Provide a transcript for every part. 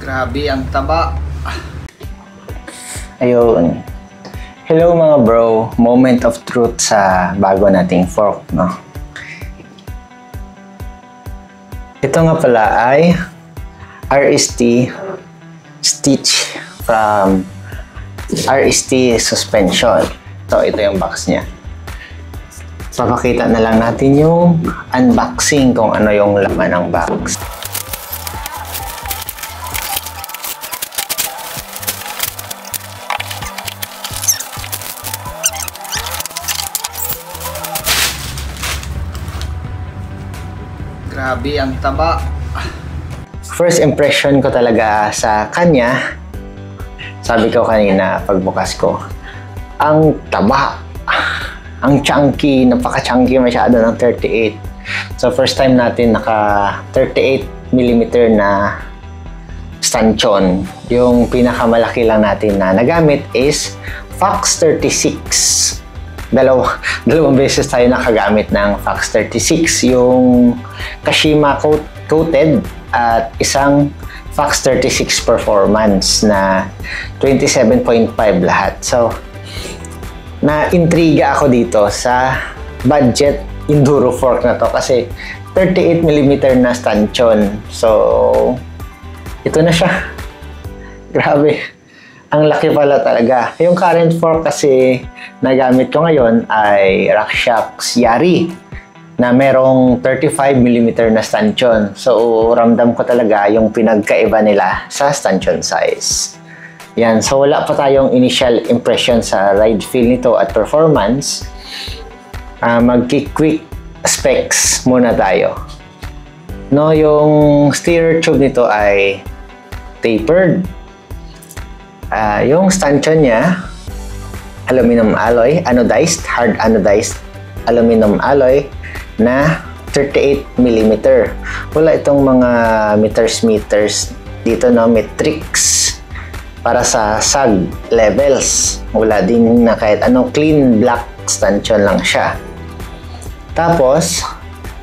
Grabe, ang taba. Ayun. Hello mga bro, moment of truth sa bago nating fork, no? Ito nga pala ay RST stitch from RST suspension. Ito yung box niya. Papakita na lang natin yung unboxing kung ano yung laman ng box. Grabe, ang taba. First impression ko talaga sa kanya, sabi ko kanina pagbukas ko, ang taba, ang chunky, napaka-chunky masyado ng 38. So first time natin naka 38mm na stanchion. Yung pinakamalaki lang natin na nagamit is Fox 36. Dalawang beses tayo nakagamit ng Fox 36, yung Kashima coated at isang Fox 36 Performance na 27.5 lahat. So, na-intriga ako dito sa budget enduro fork na to kasi 38mm na stanchion. So, ito na siya. Grabe. Ang laki pala talaga. Yung current fork kasi nagamit ko ngayon ay RockShox Yari na merong 35mm na stanchion. So, ramdam ko talaga yung pinagkaiba nila sa stanchion size. Yan. So, wala pa tayong initial impression sa ride feel nito at performance. Mag-quick specs muna tayo. No, yung steer tube nito ay tapered. Yung stanchion niya, aluminum alloy, anodized, hard anodized aluminum alloy na 38mm. Wala itong mga meters dito, no, metrics para sa sag levels. Wala din na kahit anong, clean black stanchion lang siya. Tapos,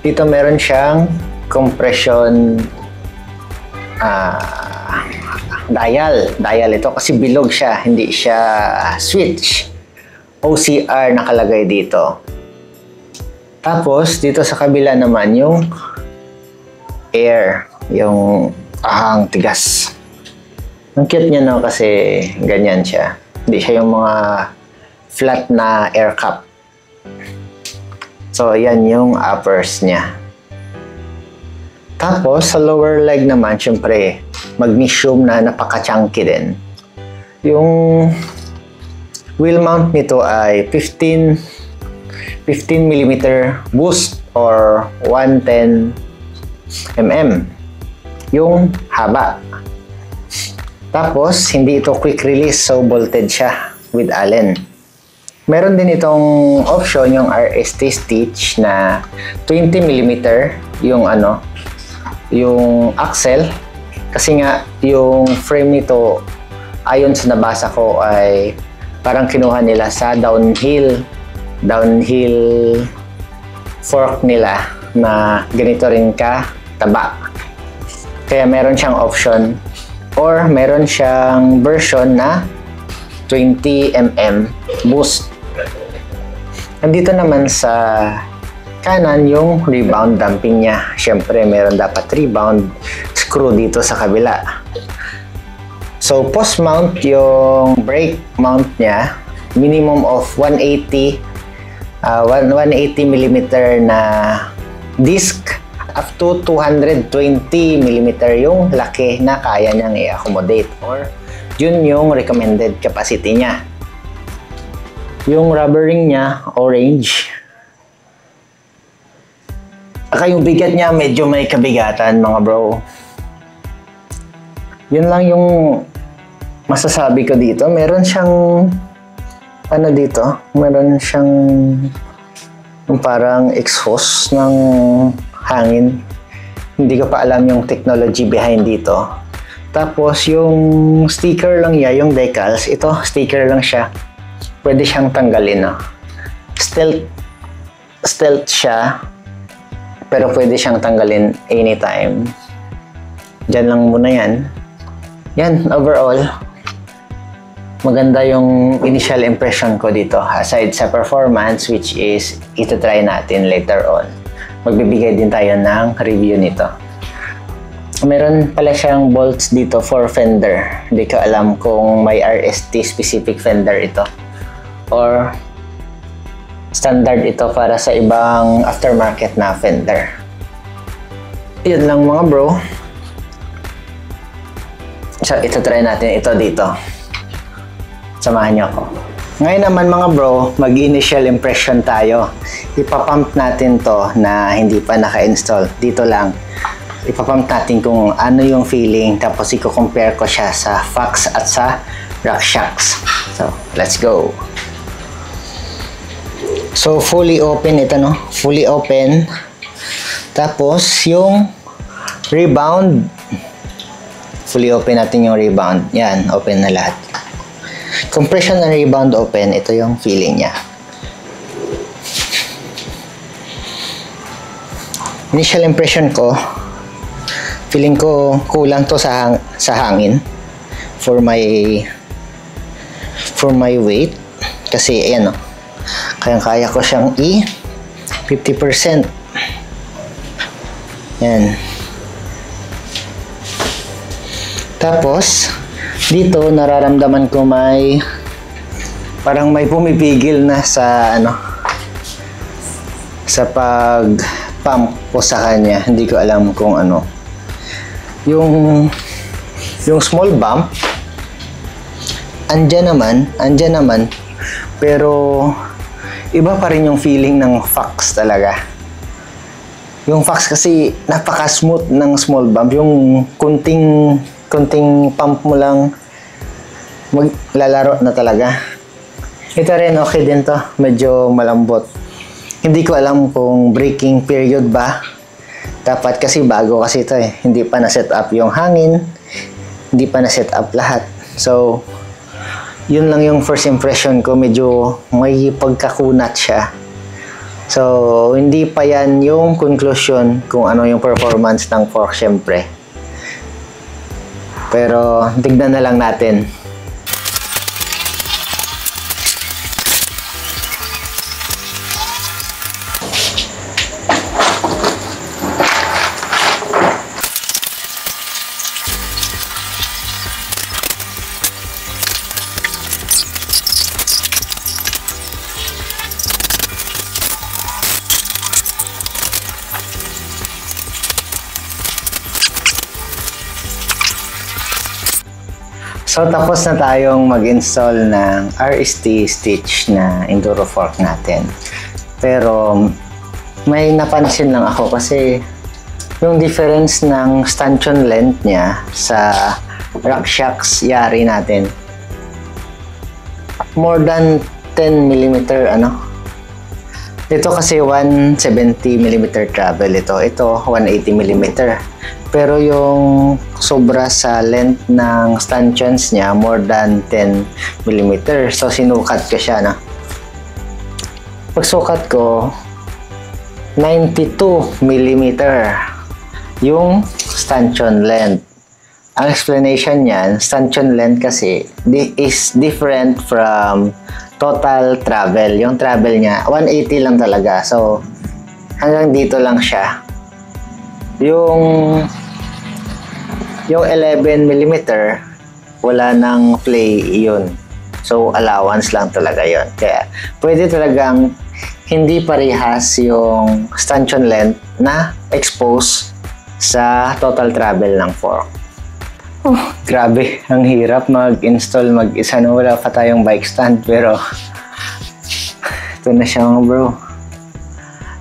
dito meron siyang compression dial ito kasi bilog siya, hindi siya switch. OCR nakalagay dito. Tapos dito sa kabila naman yung air, yung ahang tigas. Ang cute niya, no, kasi ganyan siya. Hindi siya yung mga flat na air cup. So yan yung uppers niya. Tapos, sa lower leg naman, syempre, magnesium na napaka-chunky din. Yung wheel mount nito ay 15mm boost or 110mm. Yung haba. Tapos, hindi ito quick release, so bolted siya with Allen. Meron din itong option, yung RST stitch na 20mm yung axle, kasi nga yung frame nito ayon sa nabasa ko ay parang kinuha nila sa downhill fork nila na ganito rin ka taba. Kaya meron siyang option or meron siyang version na 20mm boost. Nandito naman sa kanan yung rebound damping niya. Siyempre, meron dapat rebound screw dito sa kabila. So, post mount yung brake mount niya, minimum of 180mm na disc up to 220mm yung laki na kaya niyang i-accommodate, or yun yung recommended capacity niya. Yung rubber ring niya, orange. Yung bigat niya, medyo may kabigatan, mga bro. Yun lang yung masasabi ko dito. Meron siyang meron siyang yung parang exhaust ng hangin. Hindi ko pa alam yung technology behind dito. Tapos yung sticker lang niya, yung decals, ito sticker lang siya. Pwede siyang tanggalin, no? Stealth siya, pero pwede siyang tanggalin anytime. Diyan lang muna yan. Yan, overall, maganda yung initial impression ko dito. Aside sa performance, which is ito try natin later on. Magbibigay din tayo ng review nito. Meron pala siyang bolts dito for fender. Hindi ko alam kung may RST specific fender ito or standard ito para sa ibang aftermarket na fender. Yun lang mga bro. So ito try natin ito dito. Samahan niyo ako. Ngayon naman mga bro, mag-initial impression tayo. Ipapump natin to na hindi pa naka-install. Dito lang. Ipapump natin kung ano yung feeling, tapos i-compare ko siya sa Fox at sa RockShox. So, let's go! So, fully open ito, no? Fully open. Tapos, yung rebound. Fully open natin yung rebound. Yan, open na lahat. Compression and rebound open. Ito yung feeling niya. Initial impression ko, feeling ko kulang to sa hangin for my weight kasi ayan, kaya ko siyang 50%. Yan. Tapos dito nararamdaman ko parang may pumipigil na sa sa pag pump ko sa kanya. Hindi ko alam kung ano. Yung small bump andyan naman pero iba pa rin yung feeling ng Fox talaga. Yung Fox kasi napaka-smooth ng small bump. Yung kunting pump mo lang maglalaro na talaga. Ito rin okay din to. Medyo malambot. Hindi ko alam kung braking period ba. Dapat kasi bago kasi ito eh. Hindi pa na-set up yung hangin. Hindi pa na-set up lahat. So, yun lang yung first impression ko. Medyo may pagkakunat siya. So, hindi pa yan yung conclusion kung ano yung performance ng fork syempre. Pero, tignan na lang natin. So, tapos na tayong mag-install ng RST Stitch na Enduro fork natin. Pero, may napansin lang ako kasi yung difference ng stanchion length niya sa RockShox Yari natin. More than 10 mm, Ito kasi 170 mm travel ito. Ito, 180 mm. Pero yung sobra sa length ng stanchions niya, more than 10 mm. So, sinukat ko siya, Pagsukat ko, 92 mm yung stanchion length. Ang explanation niyan, stanchion length kasi is different from total travel. Yung travel niya, 180 lang talaga. So, hanggang dito lang siya. Yung 11 mm, wala nang play yun. So, allowance lang talaga yun. Kaya, pwede talagang hindi parehas yung stanchion length na expose sa total travel ng fork. Grabe, ang hirap mag-install mag-isa na wala pa tayong bike stand. Pero, ito na siya mga bro.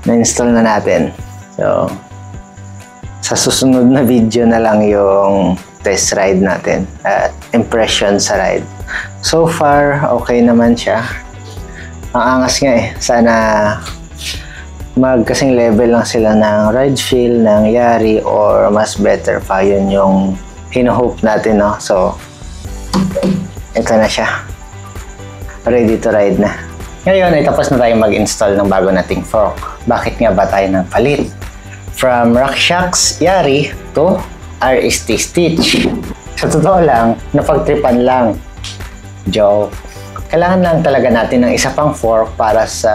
Na-install na natin. So, sa susunod na video na lang yung test ride natin at impression sa ride. So far, okay naman siya. Ang angas nga eh. Sana magkasing level lang sila ng ride feel ng Yari or mas better pa. Yun yung hino-hope natin, So, ito na siya. Ready to ride na. Ngayon ay tapos na tayong mag-install ng bago nating fork. Bakit nga ba tayo nagpalit? From RockShox Yari to RST Stitch. Sa totoo lang, napagtripan lang. Joke. Kailangan lang talaga natin ng isa pang fork para sa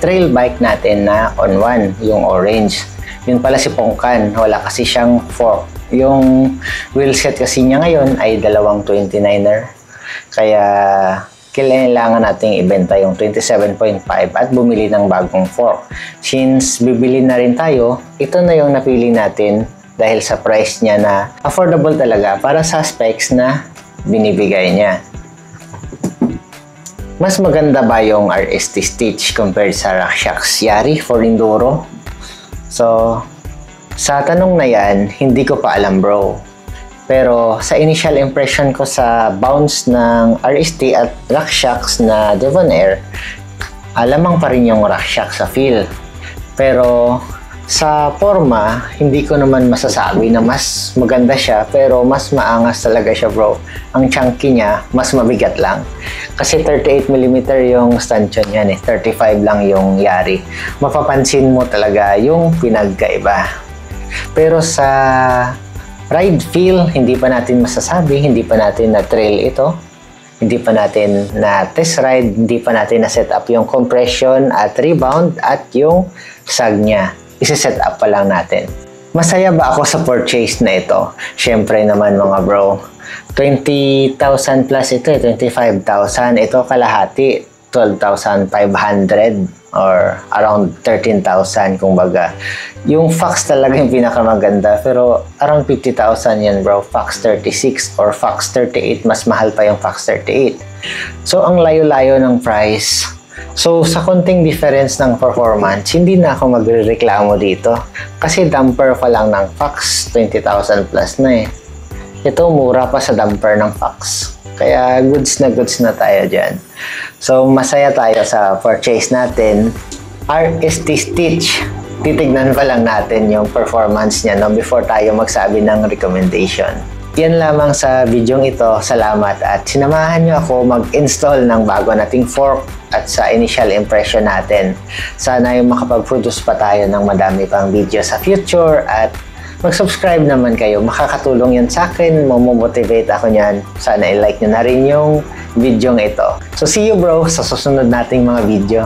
trail bike natin na on-one, yung orange. Yun pala si Pongkan, wala kasi siyang fork. Yung wheelset kasi niya ngayon ay dalawang 29er. Kaya kailangan nating ibenta yung 27.5 at bumili ng bagong fork. Since bibili na rin tayo, ito na yung napili natin dahil sa price niya na affordable talaga para sa specs na binibigay niya. Mas maganda ba yung RST Stitch compared sa RockShox Yari for Enduro? So, sa tanong na yan, hindi ko pa alam bro. Pero sa initial impression ko sa bounce ng RST at RockShox na Devon Air, alamang pa rin yung RockShox sa feel. Pero sa forma, hindi ko naman masasabi na mas maganda siya, pero mas maangas talaga siya bro. Ang chunky niya, mas mabigat lang. Kasi 38mm yung stanchion yan eh, 35 lang yung Yari. Mapapansin mo talaga yung pinagkaiba. Pero sa ride feel, hindi pa natin masasabi, hindi pa natin na-trail ito. Hindi pa natin na test ride, hindi pa natin na-set up yung compression at rebound at yung sag niya. Isi-set up pa lang natin. Masaya ba ako sa purchase na ito? Syempre naman mga bro. 20,000 plus ito eh, 25,000. Ito kalahati, 12,500 or around 13,000 kung baga. Yung Fox talaga yung pinakamaganda pero around 50,000 yan bro. Fox 36 or Fox 38, mas mahal pa yung Fox 38. So ang layo-layo ng price. So sa konting difference ng performance, hindi na ako magrereklamo dito. Kasi damper pa lang ng Fox, 20,000 plus na eh. Ito mura pa sa damper ng Fox. Kaya goods na tayo dyan. So masaya tayo sa purchase natin. RST Stitch. Titignan pa lang natin yung performance niya no, before tayo magsabi ng recommendation. Yan lamang sa video ito. Salamat at sinamahan nyo ako mag-install ng bago nating fork at sa initial impression natin. Sana yung makapag-produce pa tayo ng madami pang video sa future at mag-subscribe naman kayo. Makakatulong yan sa akin. Mamomotivate ako niyan. Sana i-like nyo na rin yung video ito. So see you bro sa susunod nating mga video.